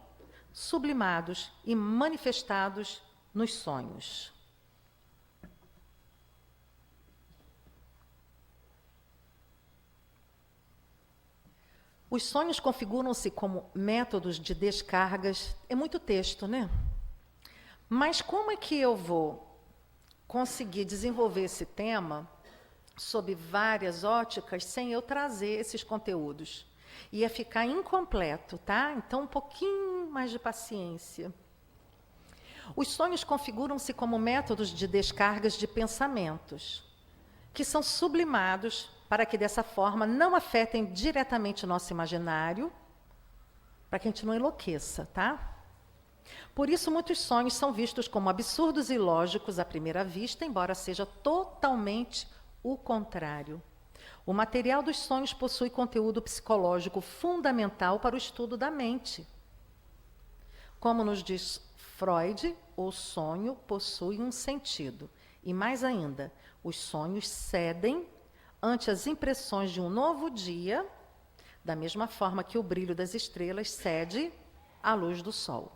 sublimados e manifestados nos sonhos. Os sonhos configuram-se como métodos de descargas. É muito texto, né? Mas como é que eu vou conseguir desenvolver esse tema sob várias óticas sem eu trazer esses conteúdos? Ia ficar incompleto, tá? Então, um pouquinho mais de paciência. Os sonhos configuram-se como métodos de descargas de pensamentos, que são sublimados para que, dessa forma, não afetem diretamente o nosso imaginário, para que a gente não enlouqueça, tá? Por isso, muitos sonhos são vistos como absurdos e ilógicos à primeira vista, embora seja totalmente o contrário. O material dos sonhos possui conteúdo psicológico fundamental para o estudo da mente. Como nos diz Freud, o sonho possui um sentido. E mais ainda, os sonhos cedem ante as impressões de um novo dia, da mesma forma que o brilho das estrelas cede à luz do sol.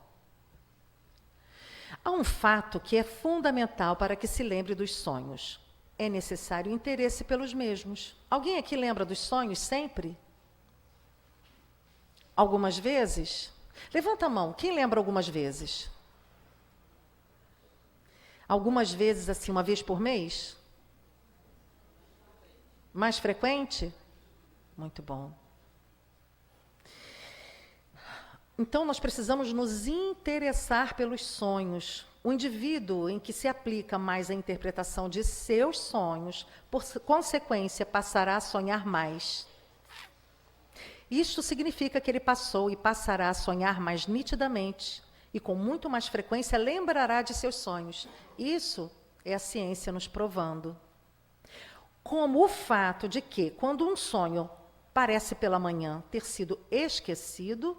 Há um fato que é fundamental para que se lembre dos sonhos. É necessário interesse pelos mesmos. Alguém aqui lembra dos sonhos sempre? Algumas vezes? Levanta a mão, quem lembra algumas vezes? Algumas vezes, assim, uma vez por mês? Mais frequente? Muito bom. Então, nós precisamos nos interessar pelos sonhos. O indivíduo em que se aplica mais a interpretação de seus sonhos, por consequência, passará a sonhar mais. Isto significa que ele passou e passará a sonhar mais nitidamente e com muito mais frequência lembrará de seus sonhos. Isso é a ciência nos provando. Como o fato de que, quando um sonho parece pela manhã ter sido esquecido,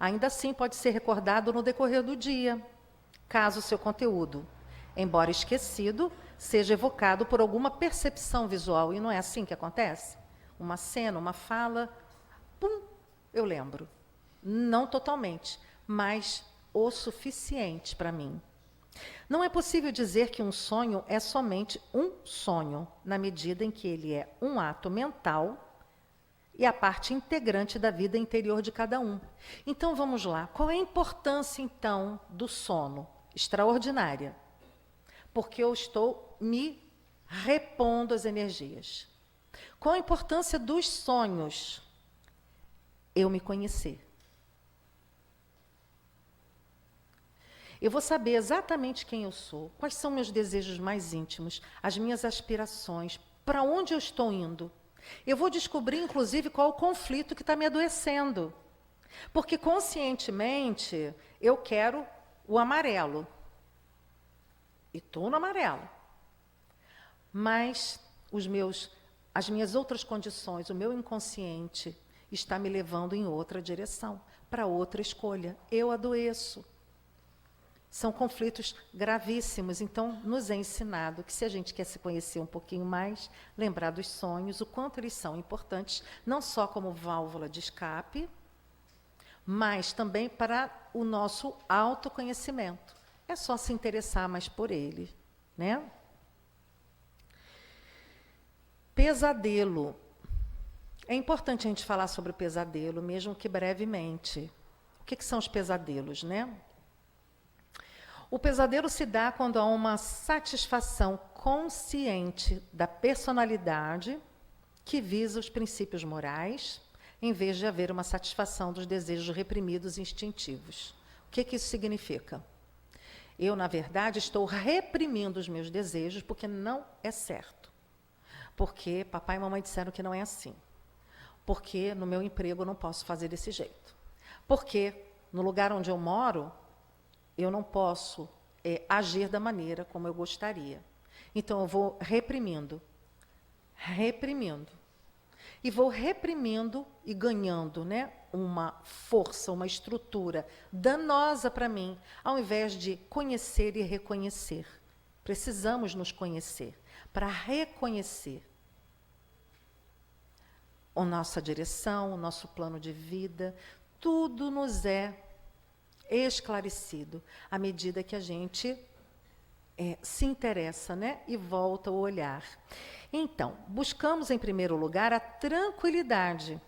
ainda assim pode ser recordado no decorrer do dia, caso seu conteúdo, embora esquecido, seja evocado por alguma percepção visual. E não é assim que acontece? Uma cena, uma fala, pum, eu lembro. Não totalmente, mas o suficiente para mim. Não é possível dizer que um sonho é somente um sonho, na medida em que ele é um ato mental e a parte integrante da vida interior de cada um. Então, vamos lá. Qual é a importância, então, do sono? Extraordinária. Porque eu estou me repondo as energias. Qual a importância dos sonhos? Eu me conhecer. Eu vou saber exatamente quem eu sou, quais são meus desejos mais íntimos, as minhas aspirações, para onde eu estou indo. Eu vou descobrir, inclusive, qual é o conflito que está me adoecendo. Porque, conscientemente, eu quero o amarelo. E estou no amarelo. Mas as minhas outras condições, o meu inconsciente, está me levando em outra direção, para outra escolha. Eu adoeço. São conflitos gravíssimos, então nos é ensinado que, se a gente quer se conhecer um pouquinho mais, lembrar dos sonhos, o quanto eles são importantes, não só como válvula de escape, mas também para o nosso autoconhecimento. É só se interessar mais por ele, né? Pesadelo. É importante a gente falar sobre o pesadelo, mesmo que brevemente. O que são os pesadelos, né? O pesadelo se dá quando há uma satisfação consciente da personalidade que visa os princípios morais, em vez de haver uma satisfação dos desejos reprimidos e instintivos. O que isso significa? Eu, na verdade, estou reprimindo os meus desejos porque não é certo. Porque papai e mamãe disseram que não é assim. Porque no meu emprego eu não posso fazer desse jeito. Porque no lugar onde eu moro, eu não posso agir da maneira como eu gostaria. Então, eu vou reprimindo. E vou reprimindo e ganhando, né, uma força, uma estrutura danosa para mim, ao invés de conhecer e reconhecer. Precisamos nos conhecer para reconhecer a nossa direção, o nosso plano de vida. Tudo nos é esclarecido à medida que a gente se interessa, né, e volta o olhar. Então, buscamos, em primeiro lugar, a tranquilidade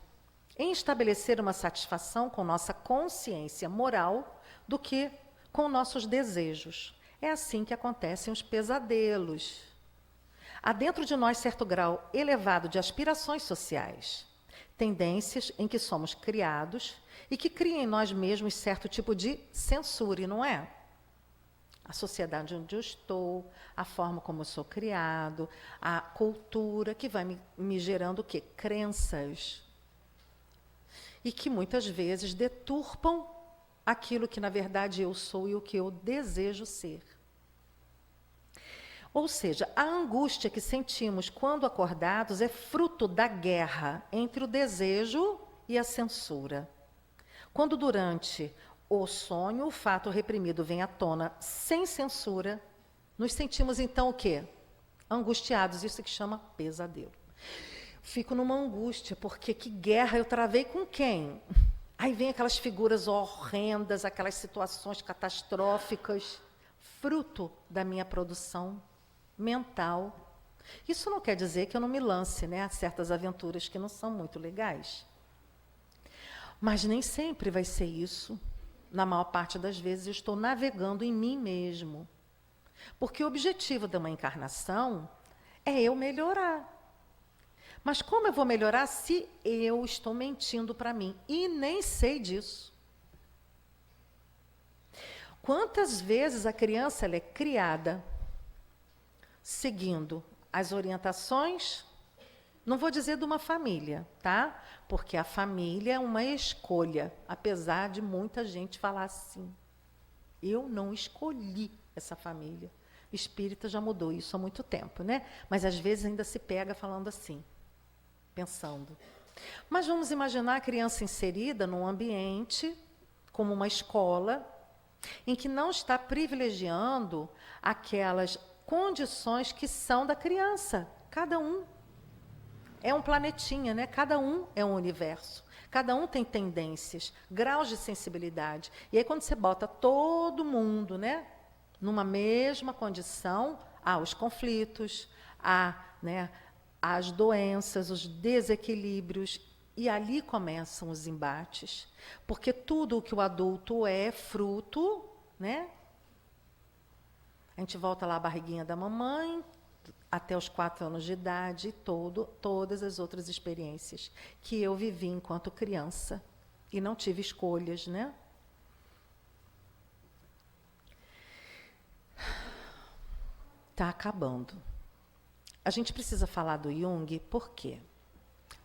em estabelecer uma satisfação com nossa consciência moral do que com nossos desejos. É assim que acontecem os pesadelos. Há dentro de nós certo grau elevado de aspirações sociais, tendências em que somos criados e que criam em nós mesmos certo tipo de censura, e não é? A sociedade onde eu estou, a forma como eu sou criado, a cultura que vai me gerando o quê? Crenças. E que muitas vezes deturpam aquilo que, na verdade, eu sou e o que eu desejo ser. Ou seja, a angústia que sentimos quando acordados é fruto da guerra entre o desejo e a censura. Quando durante o sonho, o fato reprimido vem à tona sem censura, nos sentimos então o quê? Angustiados, isso que chama pesadelo. Fico numa angústia, porque que guerra eu travei com quem? Aí vem aquelas figuras horrendas, aquelas situações catastróficas, fruto da minha produção mental. Isso não quer dizer que eu não me lance, né, a certas aventuras que não são muito legais. Mas nem sempre vai ser isso. Na maior parte das vezes, eu estou navegando em mim mesmo. Porque o objetivo de uma encarnação é eu melhorar. Mas como eu vou melhorar se eu estou mentindo para mim? E nem sei disso. Quantas vezes a criança ela é criada seguindo as orientações, não vou dizer de uma família, tá? Porque a família é uma escolha, apesar de muita gente falar assim. Eu não escolhi essa família. Espírita já mudou isso há muito tempo, né? Mas às vezes ainda se pega falando assim, pensando. Mas vamos imaginar a criança inserida num ambiente, como uma escola, em que não está privilegiando aquelas condições que são da criança. Cada um é um planetinha, né? Cada um é um universo. Cada um tem tendências, graus de sensibilidade. E aí, quando você bota todo mundo, né, numa mesma condição, há os conflitos, há, né, as doenças, os desequilíbrios, e ali começam os embates. Porque tudo o que o adulto é fruto, né? A gente volta lá à barriguinha da mamãe, até os 4 anos de idade, todas as outras experiências que eu vivi enquanto criança. E não tive escolhas, né? Está acabando. A gente precisa falar do Jung, por quê?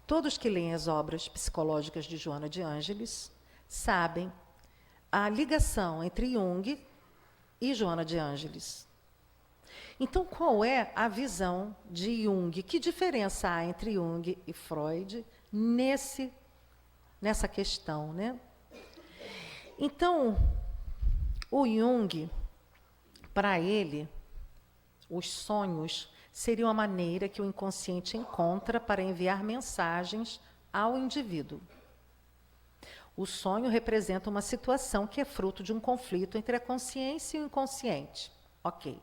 Todos que leem as obras psicológicas de Joana de Ângeles sabem a ligação entre Jung e Joana de Ângeles. Então, qual é a visão de Jung? Que diferença há entre Jung e Freud nessa questão, né? Então, o Jung, para ele, os sonhos seriam a maneira que o inconsciente encontra para enviar mensagens ao indivíduo. O sonho representa uma situação que é fruto de um conflito entre a consciência e o inconsciente. Ok.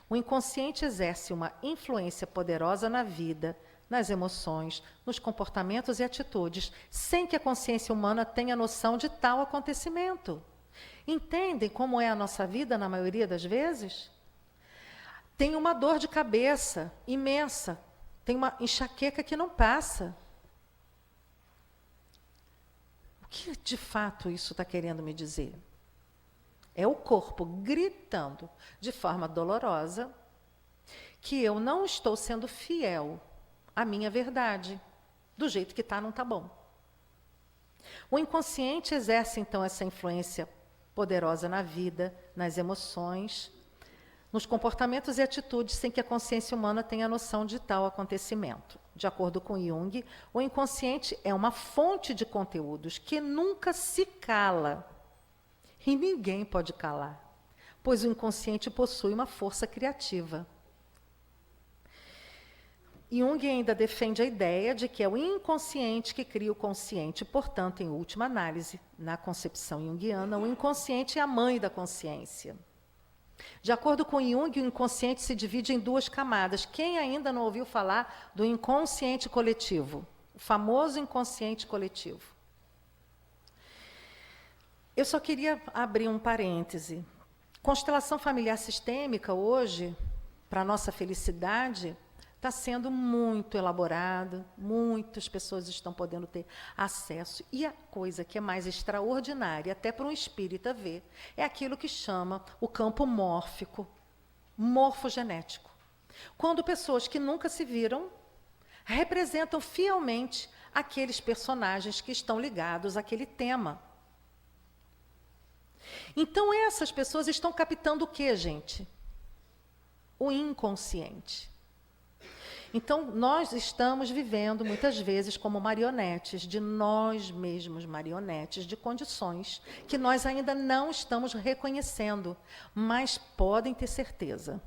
O inconsciente exerce uma influência poderosa na vida, nas emoções, nos comportamentos e atitudes, sem que a consciência humana tenha noção de tal acontecimento. Entendem como é a nossa vida na maioria das vezes? Tem uma dor de cabeça imensa, tem uma enxaqueca que não passa. O que de fato isso está querendo me dizer? É o corpo gritando de forma dolorosa que eu não estou sendo fiel à minha verdade. Do jeito que está, não está bom. O inconsciente exerce, então, essa influência poderosa na vida, nas emoções, nos comportamentos e atitudes sem que a consciência humana tenha noção de tal acontecimento. De acordo com Jung, o inconsciente é uma fonte de conteúdos que nunca se cala. E ninguém pode calar, pois o inconsciente possui uma força criativa. Jung ainda defende a ideia de que é o inconsciente que cria o consciente. Portanto, em última análise, na concepção junguiana, o inconsciente é a mãe da consciência. De acordo com Jung, o inconsciente se divide em duas camadas. Quem ainda não ouviu falar do inconsciente coletivo? O famoso inconsciente coletivo. Eu só queria abrir um parêntese. Constelação familiar sistêmica, hoje, para a nossa felicidade, está sendo muito elaborado, muitas pessoas estão podendo ter acesso. E a coisa que é mais extraordinária, até para um espírita ver, é aquilo que chama o campo mórfico, morfogenético. Quando pessoas que nunca se viram representam fielmente aqueles personagens que estão ligados àquele tema. Então, essas pessoas estão captando o quê, gente? O inconsciente. Então, nós estamos vivendo, muitas vezes, como marionetes, de nós mesmos, marionetes de condições que nós ainda não estamos reconhecendo, mas podem ter certeza,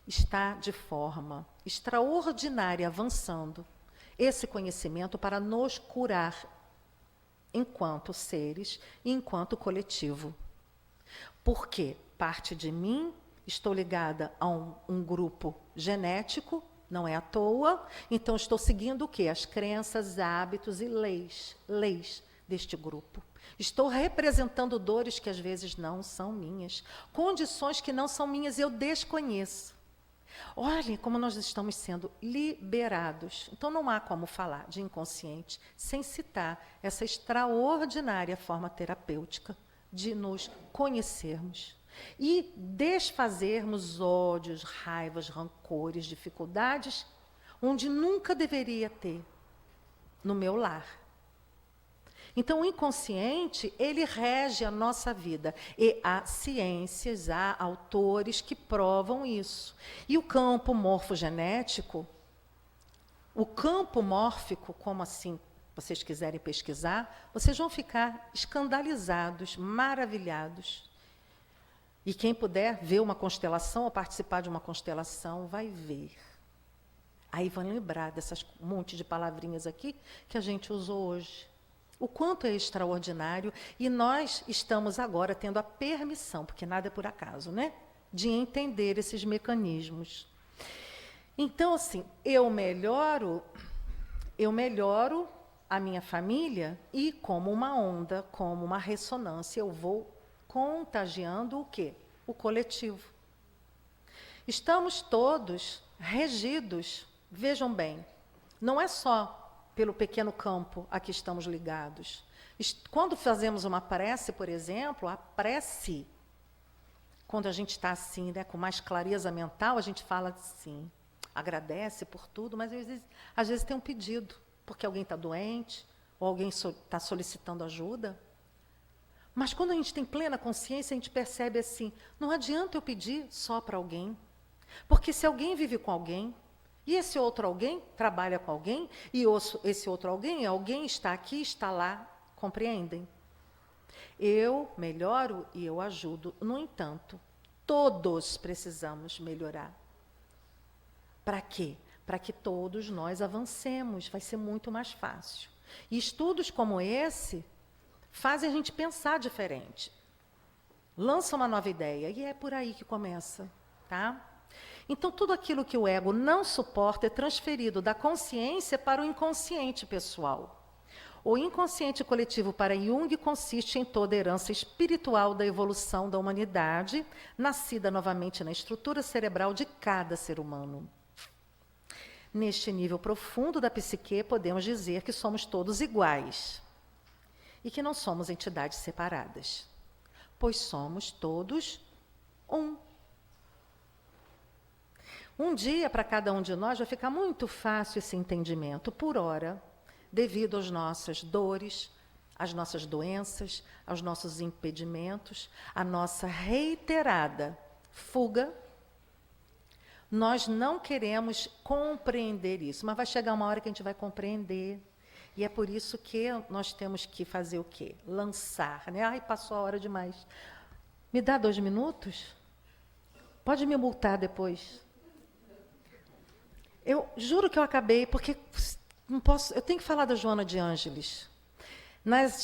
está de forma extraordinária avançando esse conhecimento para nos curar enquanto seres e enquanto coletivo. Porque parte de mim, estou ligada a um grupo genético, não é à toa, então estou seguindo o quê? As crenças, hábitos e leis deste grupo. Estou representando dores que às vezes não são minhas, condições que não são minhas, eu desconheço. Olhem como nós estamos sendo liberados. Então não há como falar de inconsciente sem citar essa extraordinária forma terapêutica de nos conhecermos e desfazermos ódios, raivas, rancores, dificuldades, onde nunca deveria ter, no meu lar. Então, o inconsciente, ele rege a nossa vida. E há ciências, há autores que provam isso. E o campo morfogenético, o campo mórfico, como assim vocês quiserem pesquisar, vocês vão ficar escandalizados, maravilhados. E quem puder ver uma constelação ou participar de uma constelação, vai ver. Aí vão lembrar dessas monte de palavrinhas aqui que a gente usou hoje. O quanto é extraordinário, e nós estamos agora tendo a permissão, porque nada é por acaso, né? De entender esses mecanismos. Então, assim, eu melhoro a minha família e, como uma onda, como uma ressonância, eu vou contagiando o quê? O coletivo. Estamos todos regidos, vejam bem, não é só pelo pequeno campo a que estamos ligados. Quando fazemos uma prece, por exemplo, a prece, quando a gente está assim, né, com mais clareza mental, a gente fala assim, agradece por tudo, mas às vezes tem um pedido, porque alguém está doente, ou alguém está solicitando ajuda. Mas quando a gente tem plena consciência, a gente percebe assim, não adianta eu pedir só para alguém, porque se alguém vive com alguém, e esse outro alguém trabalha com alguém, e esse outro alguém está aqui, está lá, compreendem? Eu melhoro e eu ajudo. No entanto, todos precisamos melhorar. Para quê? Para que todos nós avancemos, vai ser muito mais fácil. E estudos como esse fazem a gente pensar diferente. Lança uma nova ideia, e é por aí que começa, tá? Então, tudo aquilo que o ego não suporta é transferido da consciência para o inconsciente pessoal. O inconsciente coletivo para Jung consiste em toda a herança espiritual da evolução da humanidade, nascida novamente na estrutura cerebral de cada ser humano. Neste nível profundo da psique, podemos dizer que somos todos iguais e que não somos entidades separadas. pois somos todos um. Um dia, para cada um de nós, vai ficar muito fácil esse entendimento, por hora, devido às nossas dores, às nossas doenças, aos nossos impedimentos, à nossa reiterada fuga. Nós não queremos compreender isso, mas vai chegar uma hora que a gente vai compreender. E é por isso que nós temos que fazer o quê? Lançar, né? Ai, passou a hora demais. Me dá 2 minutos? Pode me multar depois. Eu juro que eu acabei, porque não posso. Eu tenho que falar da Joana de Ângeles.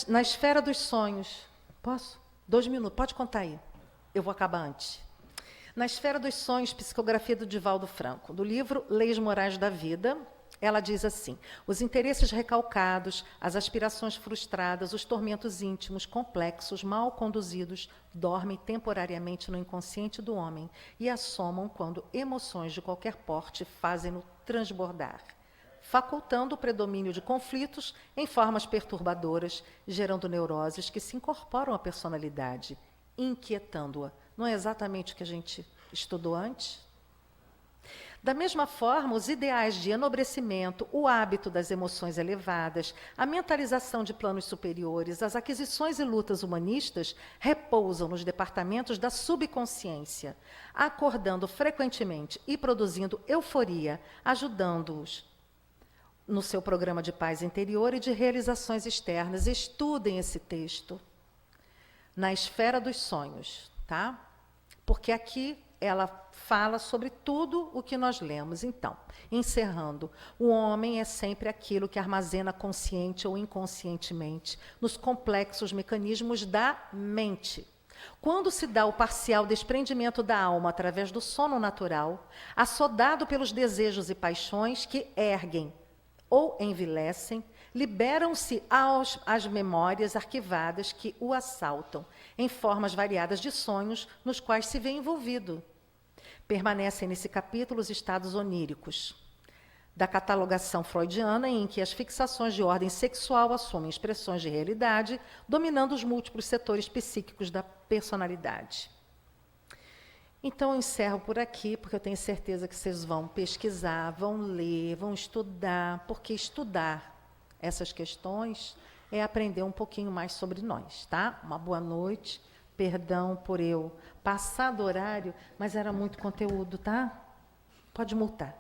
Na esfera dos sonhos. Posso? 2 minutos, pode contar aí. Eu vou acabar antes. Na esfera dos sonhos, psicografia do Divaldo Franco, do livro Leis Morais da Vida, ela diz assim: os interesses recalcados, as aspirações frustradas, os tormentos íntimos, complexos, mal conduzidos, dormem temporariamente no inconsciente do homem e assomam quando emoções de qualquer porte fazem-no transbordar, facultando o predomínio de conflitos em formas perturbadoras, gerando neuroses que se incorporam à personalidade, inquietando-a. Não é exatamente o que a gente estudou antes? Da mesma forma, os ideais de enobrecimento, o hábito das emoções elevadas, a mentalização de planos superiores, as aquisições e lutas humanistas repousam nos departamentos da subconsciência, acordando frequentemente e produzindo euforia, ajudando-os no seu programa de paz interior e de realizações externas. Estudem esse texto na esfera dos sonhos, tá? Porque aqui ela fala sobre tudo o que nós lemos. Então, encerrando, o homem é sempre aquilo que armazena consciente ou inconscientemente nos complexos mecanismos da mente. Quando se dá o parcial desprendimento da alma através do sono natural, assodado pelos desejos e paixões que erguem ou envilecem, liberam-se as memórias arquivadas que o assaltam, em formas variadas de sonhos nos quais se vê envolvido. Permanecem nesse capítulo os estados oníricos da catalogação freudiana, em que as fixações de ordem sexual assumem expressões de realidade, dominando os múltiplos setores psíquicos da personalidade. Então, eu encerro por aqui, porque eu tenho certeza que vocês vão pesquisar, vão ler, vão estudar, porque estudar essas questões é aprender um pouquinho mais sobre nós, tá? Uma boa noite. Perdão por eu passar do horário, mas era muito conteúdo, tá? Pode multar.